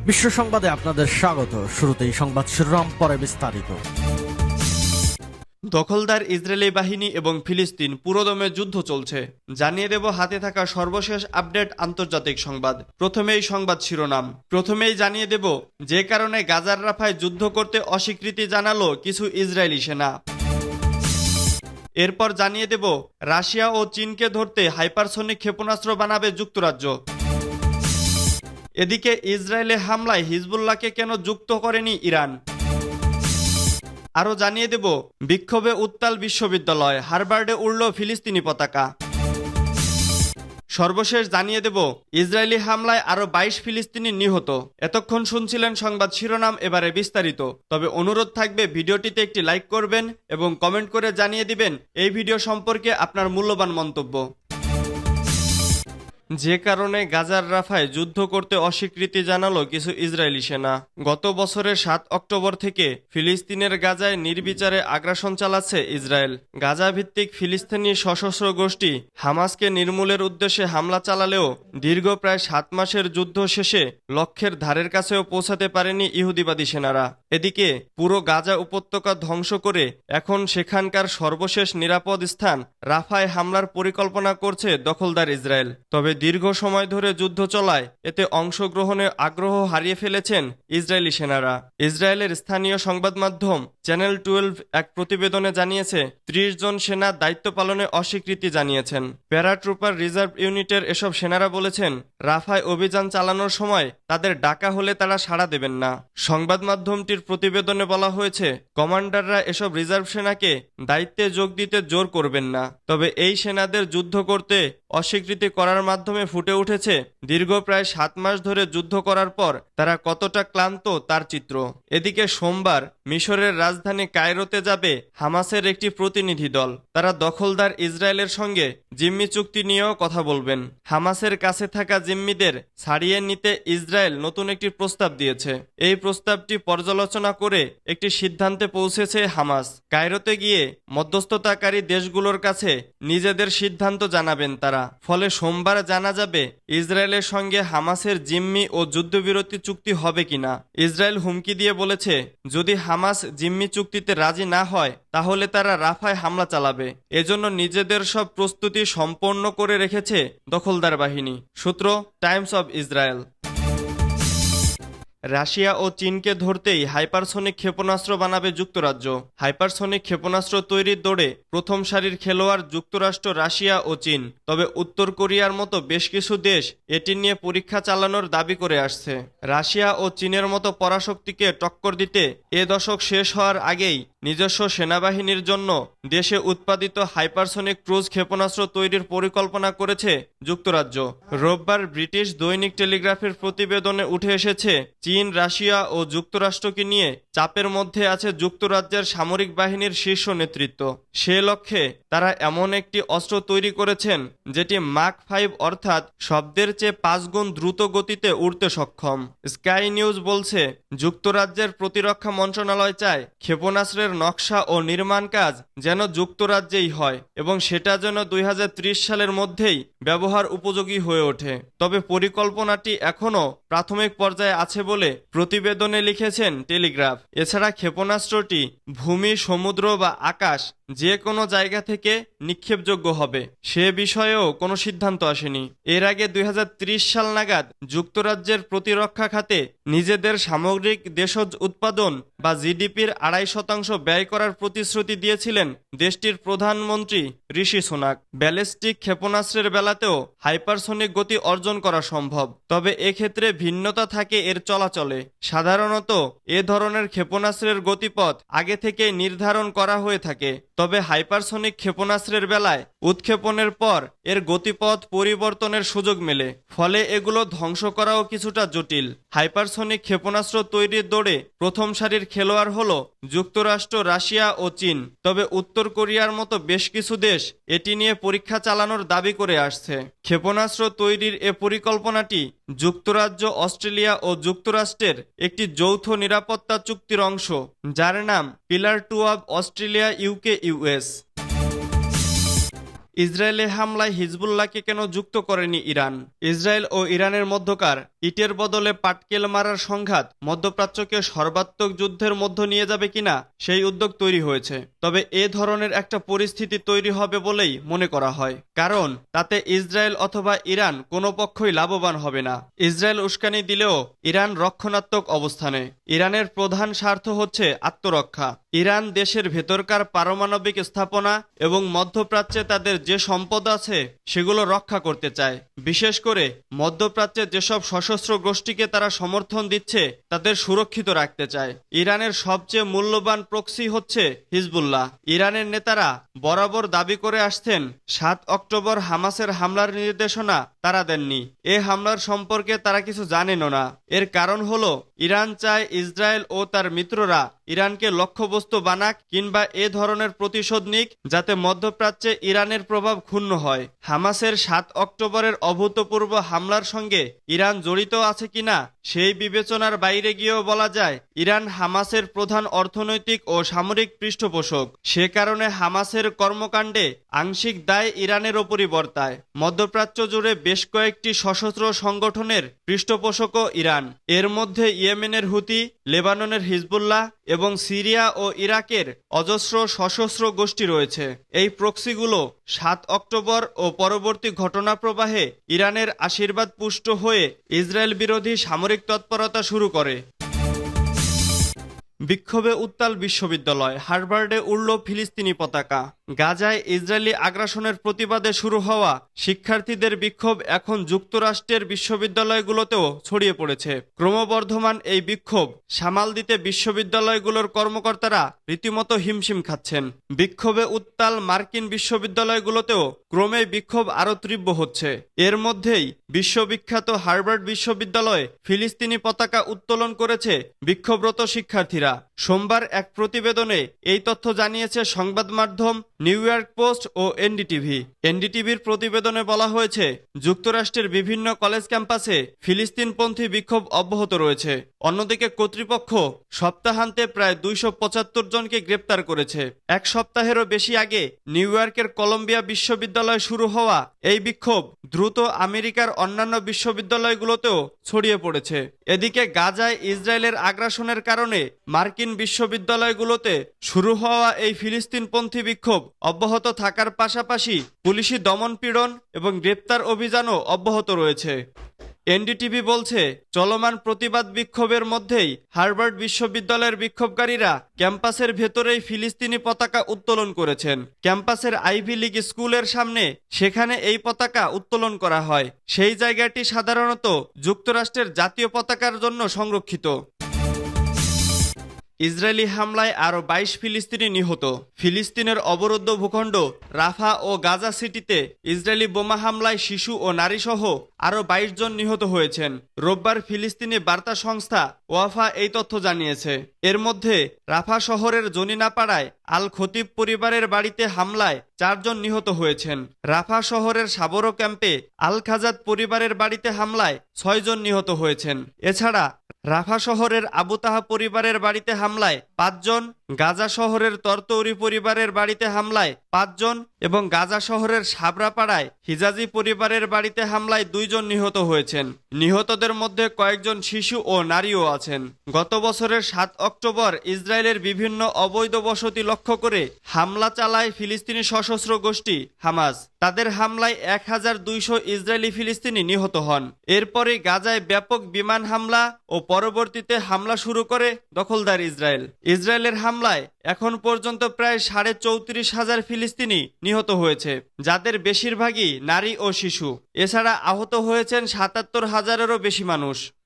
বিশ্ব সংবাদে আপনাদের স্বাগত। শুরুতেই সংবাদ শিরোনাম, পরে বিস্তারিত। দখলদার ইসরায়েলি বাহিনী এবং ফিলিস্তিন পুরোদমে যুদ্ধ চলছে, জানিয়ে দেব হাতে থাকা সর্বশেষ আপডেট আন্তর্জাতিক সংবাদ। প্রথমেই সংবাদ শিরোনাম। প্রথমেই জানিয়ে দেব যে কারণে গাজার রাফায় যুদ্ধ করতে অস্বীকৃতি জানালো কিছু ইসরায়েলি সেনা। এরপর জানিয়ে দেব রাশিয়া ও চীনকে ধরতে হাইপারসনিক ক্ষেপণাস্ত্র বানাবে যুক্তরাজ্য। এদিকে ইসরায়েলে হামলায় হিজবুল্লাহকে কেন যুক্ত করেনি ইরান। আরও জানিয়ে দেব বিক্ষোভে উত্তাল বিশ্ববিদ্যালয়, হার্ভার্ডে উড়ল ফিলিস্তিনি পতাকা। সর্বশেষ জানিয়ে দেব ইসরায়েলি হামলায় আরও 22 ফিলিস্তিনি নিহত। এতক্ষণ শুনছিলেন সংবাদ শিরোনাম, এবারে বিস্তারিত। তবে অনুরোধ থাকবে ভিডিওটিতে একটি লাইক করবেন এবং কমেন্ট করে জানিয়ে দিবেন এই ভিডিও সম্পর্কে আপনার মূল্যবান মন্তব্য। যে কারণে গাজার রাফায় যুদ্ধ করতে অস্বীকৃতি জানালো কিছু ইসরায়েলি সেনা। গত বছরের 7 অক্টোবর থেকে ফিলিস্তিনের গাজায় নির্বিচারে আগ্রাসন চালাচ্ছে ইসরায়েল। গাজা ভিত্তিক ফিলিস্তিনি সশস্ত্র গোষ্ঠী হামাসকে নির্মূলের উদ্দেশ্যে হামলা চালালেও দীর্ঘ প্রায় 7 মাসের যুদ্ধ শেষে লক্ষ্যের ধারের কাছেও পৌঁছাতে পারেনি ইহুদিবাদী সেনারা। এদিকে পুরো গাজা উপত্যকা ধ্বংস করে এখন সেখানকার সর্বশেষ নিরাপদ স্থান রাফায় হামলার পরিকল্পনা করছে দখলদার ইসরায়েল। তবে দীর্ঘ সময় ধরে যুদ্ধ চলায় এতে অংশগ্রহণে আগ্রহ হারিয়ে ফেলেছেন ইসরায়েলি সেনারা। ইসরায়েলের স্থানীয় সংবাদ মাধ্যম চ্যানেল 12 এক প্রতিবেদনে জানিয়েছে 30 জন সেনা দায়িত্ব পালনে অস্বীকৃতি জানিয়েছেন। প্যারাট্রুপার রিজার্ভ ইউনিটের এসব সেনারা বলেছেন রাফায় অভিযান চালানোর সময় তাদের ডাকা হলে তারা সাড়া দেবেন না। সংবাদ মাধ্যমটির প্রতিবেদনে বলা হয়েছে কমান্ডাররা এসব রিজার্ভ সেনাকে দায়িত্বে যোগ দিতে জোর করবেন না। তবে এই সেনাদের যুদ্ধ করতে অস্বীকৃতি করার মাধ্যমে ফুটে উঠেছে দীর্ঘ প্রায় 7 মাস ধরে যুদ্ধ করার পর তারা কতটা ক্লান্ত তার চিত্র। এদিকে সোমবার মিশরের রাজধানী কায়রোতে যাবে হামাসের একটি প্রতিনিধি দল। তারা দখলদার ইসরায়েলের সঙ্গে জিম্মি চুক্তি নিয়েও কথা বলবেন। হামাসের কাছে থাকা জিম্মিদের ছাড়িয়ে নিতে ইসরায়েল নতুন একটি প্রস্তাব দিয়েছে। এই প্রস্তাবটি পর্যালোচনা করে একটি সিদ্ধান্তে পৌঁছেছে হামাস। কায়রোতে গিয়ে মধ্যস্থতাকারী দেশগুলোর কাছে নিজেদের সিদ্ধান্ত জানাবেন তারা। ফলে সোমবার জানা যাবে ইসরায়েলের সঙ্গে হামাসের জিম্মি ও যুদ্ধবিরতি চুক্তি হবে কিনা। ইসরায়েল হুমকি দিয়ে বলেছে যদি হামাস জিম্মি চুক্তিতে রাজি না হয় তাহলে তারা রাফায় হামলা চালাবে। এজন্য নিজেদের সব প্রস্তুতি সম্পন্ন করে রেখেছে দখলদার বাহিনী। সূত্র টাইমস অব ইসরায়েল। রাশিয়া ও চীনকে ধরতেই হাইপারসনিক ক্ষেপণাস্ত্র বানাবে যুক্তরাজ্য। হাইপারসনিক ক্ষেপণাস্ত্র তৈরির দৌড়ে প্রথম সারির খেলোয়াড় যুক্তরাষ্ট্র, রাশিয়া ও চীন। তবে উত্তর কোরিয়ার মতো বেশ কিছু দেশ এটি নিয়ে পরীক্ষা চালানোর দাবি করে আসছে। রাশিয়া ও চীনের মতো পরাশক্তিকে টক্কর দিতে এ দশক শেষ হওয়ার আগেই নিজস্ব সেনাবাহিনীর জন্য দেশে উৎপাদিত হাইপারসনিক ক্রুজ ক্ষেপণাস্ত্র তৈরির পরিকল্পনা করেছে যুক্তরাজ্য। রোববার ব্রিটিশ দৈনিক টেলিগ্রাফের প্রতিবেদনে উঠে এসেছে চীন, রাশিয়া ও যুক্তরাষ্ট্রকে নিয়ে চাপের মধ্যে আছে যুক্তরাজ্যের সামরিক বাহিনীর শীর্ষ নেতৃত্ব। সে লক্ষ্যে তারা এমন একটি অস্ত্র তৈরি করেছেন যেটি মাক 5 অর্থাৎ শব্দের চেয়ে 5 গুণ দ্রুত গতিতে উড়তে সক্ষম। স্কাই নিউজ বলছে যুক্তরাজ্যের প্রতিরক্ষা মন্ত্রণালয় চায় ক্ষেপণাস্ত্রের নকশা ও নির্মাণ কাজ যেন যুক্তরাজ্যেই হয় এবং সেটা যেন 2030 সালের মধ্যেই ব্যবহার উপযোগী হয়ে ওঠে। তবে পরিকল্পনাটি এখনও প্রাথমিক পর্যায়ে আছে বলে প্রতিবেদনে লিখেছেন টেলিগ্রাফ। এছাড়া ক্ষেপণাস্ত্রটি ভূমি, সমুদ্র বা আকাশ যে কোনো জায়গা থেকে নিক্ষেপযোগ্য হবে সে বিষয়েও কোনো সিদ্ধান্ত আসেনি। এর আগে 2030 সাল নাগাদ যুক্তরাজ্যের প্রতিরক্ষা খাতে নিজেদের সামগ্রিক দেশজ উৎপাদন বা জিডিপির 2.5% ব্যয় করার প্রতিশ্রুতি দিয়েছিলেন দেশটির প্রধানমন্ত্রী ঋষি সুনাক। ব্যালিস্টিক ক্ষেপণাস্ত্রের বেলাতেও হাইপারসনিক গতি অর্জন করা সম্ভব, তবে এক্ষেত্রে ভিন্নতা থাকে এর চলাচলে। সাধারণত এ ধরনের ক্ষেপণাস্ত্রের গতিপথ আগে থেকে নির্ধারণ করা হয়ে থাকে, তবে হাইপারসনিক ক্ষেপণাস্ত্রের বেলায় উৎক্ষেপণের পর এর গতিপথ পরিবর্তনের সুযোগ মেলে, ফলে এগুলো ধ্বংস করাও কিছুটা জটিল। হাইপারসনিক ক্ষেপণাস্ত্র তৈরির দৌড়ে প্রথম সারির খেলোয়াড় হল যুক্তরাষ্ট্র, রাশিয়া ও চীন। তবে উত্তর কোরিয়ার মতো বেশ কিছু দেশ এটি নিয়ে পরীক্ষা চালানোর দাবি করে আসছে। ক্ষেপণাস্ত্র তৈরির এ পরিকল্পনাটি যুক্তরাজ্য, অস্ট্রেলিয়া ও যুক্তরাষ্ট্রের একটি যৌথ নিরাপত্তা চুক্তির অংশ, যার নাম pillar 2 of Australia, UK, US. ইসরায়েলের হামলায় হিজবুল্লাহকে কেন যুক্ত করেনি ইরান? ইসরায়েল ও ইরানের মধ্যকার ইটের বদলে পাটকেল মারার সংঘাত মধ্যপ্রাচ্যকে সর্বাত্মক যুদ্ধের মধ্য নিয়ে যাবে কিনা সেই উদ্যোগ তৈরি হয়েছে। তবে এ ধরনের একটা পরিস্থিতি তৈরি হবে বলেই মনে করা হয়, কারণ তাতে ইসরায়েল অথবা ইরান কোনো পক্ষই লাভবান হবে না। ইসরায়েল উস্কানি দিলেও ইরান রক্ষণাত্মক অবস্থানে। ইরানের প্রধান স্বার্থ হচ্ছে আত্মরক্ষা। ইরান দেশের ভেতরকার পারমাণবিক স্থাপনা এবং মধ্যপ্রাচ্যে তাদের যে সম্পদ আছে সেগুলো রক্ষা করতে চায়। বিশেষ করে মধ্যপ্রাচ্যে যেসব সশস্ত্র গোষ্ঠীকে তারা সমর্থন দিচ্ছে তাদের সুরক্ষিত রাখতে চায়। ইরানের সবচেয়ে মূল্যবান প্রক্সি হচ্ছে হিজবুল্লাহ। ইরানের নেতারা বরাবর দাবি করে আসছেন ৭ অক্টোবর হামাসের হামলার নির্দেশনা তারা দেননি। এ হামলার সম্পর্কে তারা কিছু জানেনও না। এর কারণ হলো ইরান চায় ইসরায়েল ও তার মিত্ররা ইরানকে লক্ষ্যবস্তু বানাক কিংবা এ ধরনের প্রতিশোধ নিক, যাতে মধ্যপ্রাচ্যে ইরানের প্রভাব ক্ষুণ্ণ হয়। হামাসের ৭ অক্টোবরের অভূতপূর্ব হামলার সঙ্গে ইরান জড়িত আছে কিনা সেই বিবেচনার বাইরে গিয়েও বলা যায় ইরান হামাসের প্রধান অর্থনৈতিক ও সামরিক পৃষ্ঠপোষক। সে কারণে হামাসের কর্মকাণ্ডে আংশিক দায় ইরানের ওপরই বর্তায়। মধ্যপ্রাচ্য জুড়ে বেশ কয়েকটি সশস্ত্র সংগঠনের পৃষ্ঠপোষকও ইরান। এর মধ্যে ইয়েমেনের হুতি, লেবাননের হিজবুল্লাহ এবং সিরিয়া ও ইরাকের অজস্র সশস্ত্র গোষ্ঠী রয়েছে। এই প্রক্সিগুলো ৭ অক্টোবর ও পরবর্তী ঘটনাপ্রবাহে ইরানের আশীর্বাদ পুষ্ট হয়ে ইসরায়েল বিরোধী সামরিক তৎপরতা শুরু করে। বিক্ষোভে উত্তাল বিশ্ববিদ্যালয়, হার্ভার্ডে উড়ল ফিলিস্তিনি পতাকা। গাজায় ইসরায়েলি আগ্রাসনের প্রতিবাদে শুরু হওয়া শিক্ষার্থীদের বিক্ষোভ এখন যুক্তরাষ্ট্রের বিশ্ববিদ্যালয়গুলোতেও ছড়িয়ে পড়েছে। ক্রমবর্ধমান এই বিক্ষোভ সামাল দিতে বিশ্ববিদ্যালয়গুলোর কর্মকর্তারা রীতিমতো হিমশিম খাচ্ছেন। বিক্ষোভে উত্তাল মার্কিন বিশ্ববিদ্যালয়গুলোতেও ক্রমে বিক্ষোভ আরও তীব্র হচ্ছে। এর মধ্যেই বিশ্ববিখ্যাত হার্ভার্ড বিশ্ববিদ্যালয়ে ফিলিস্তিনি পতাকা উত্তোলন করেছে বিক্ষোভরত শিক্ষার্থীরা। সোমবার এক প্রতিবেদনে এই তথ্য জানিয়েছে সংবাদ মাধ্যম নিউ ইয়র্ক পোস্ট ও এনডিটিভি। এনডিটিভির প্রতিবেদনে বলা হয়েছে, যুক্তরাষ্ট্রের বিভিন্ন কলেজ ক্যাম্পাসে ফিলিস্তিনপন্থী বিক্ষোভ অব্যাহত রয়েছে। অন্যদিকে কর্তৃপক্ষ সপ্তাহান্তে প্রায় ২৭৫ জনকে গ্রেপ্তার করেছে। এক সপ্তাহেরও বেশি আগে নিউ ইয়র্কের কলম্বিয়া বিশ্ববিদ্যালয়ে শুরু হওয়া এই বিক্ষোভ দ্রুত আমেরিকার অন্যান্য বিশ্ববিদ্যালয়গুলোতেও ছড়িয়ে পড়েছে। এদিকে গাজায় ইসরায়েলের আগ্রাসনের কারণে মার্কিন বিশ্ববিদ্যালয়গুলোতে শুরু হওয়া এই ফিলিস্তিনপন্থী বিক্ষোভ অব্যাহত থাকার পাশাপাশি পুলিশি দমনপীড়ন এবং গ্রেপ্তার অভিযানও অব্যাহত রয়েছে। এনডিটিভি বলছে, চলমান প্রতিবাদ বিক্ষোভের মধ্যেই হার্ভার্ড বিশ্ববিদ্যালয়ের বিক্ষোভকারীরা ক্যাম্পাসের ভেতরেই ফিলিস্তিনি পতাকা উত্তোলন করেছেন। ক্যাম্পাসের আইভি লীগ স্কুলের সামনে সেখানে এই পতাকা উত্তোলন করা হয়। সেই জায়গাটি সাধারণত যুক্তরাষ্ট্রের জাতীয় পতাকার জন্য সংরক্ষিত। ইসরায়েলি হামলায় আরও ২২ ফিলিস্তিনি নিহত। ফিলিস্তিনের অবরুদ্ধ ভূখণ্ড রাফা ও গাজা সিটিতে ইসরায়েলি বোমা হামলায় শিশু ও নারীসহ আরও ২২ জন নিহত হয়েছেন। রোববার ফিলিস্তিনি বার্তা সংস্থা ওয়াফা এই তথ্য জানিয়েছে। এর মধ্যে রাফা শহরের জনিনাপাড়ায় আল খতিব পরিবারের বাড়িতে হামলায় ৪ জন নিহত হয়েছেন। রাফা শহরের সাবরো ক্যাম্পে আল খাজাত পরিবারের বাড়িতে হামলায় ৬ জন নিহত হয়েছেন। এছাড়া রাফা শহরের আবু তাহা পরিবারের বাড়িতে হামলায় ৫ জন, গাজা শহরের তরতৌরি পরিবারের বাড়িতে হামলায় ৫ জন এবং গাজা শহরের সাবরাপাড়ায় হিজাজি পরিবারের বাড়িতে হামলায় ২ জন নিহত হয়েছেন। নিহতদের মধ্যে কয়েকজন শিশু ও নারীও আছেন। গত বছরের ৭ অক্টোবর ইসরায়েলের বিভিন্ন অবৈধ বসতি লক্ষ্য করে হামলা চালায় ফিলিস্তিনি সশস্ত্র গোষ্ঠী হামাস। তাদের হামলায় ১২০০ ইসরায়েলি ফিলিস্তিনি নিহত হন। এরপরে গাজায় ব্যাপক বিমান হামলা ও পরবর্তীতে হামলা শুরু করে দখলদার ইসরায়েল। ইসরায়েলের হামলায় এখন পর্যন্ত প্রায় ৩৪,৫০০ ফিলিস্তিনি নিহত হয়েছে, যাদের বেশিরভাগই নারী ও শিশু। এছাড়া আহত হয়েছেন ৭৭,০০০-এরও বেশি মানুষ।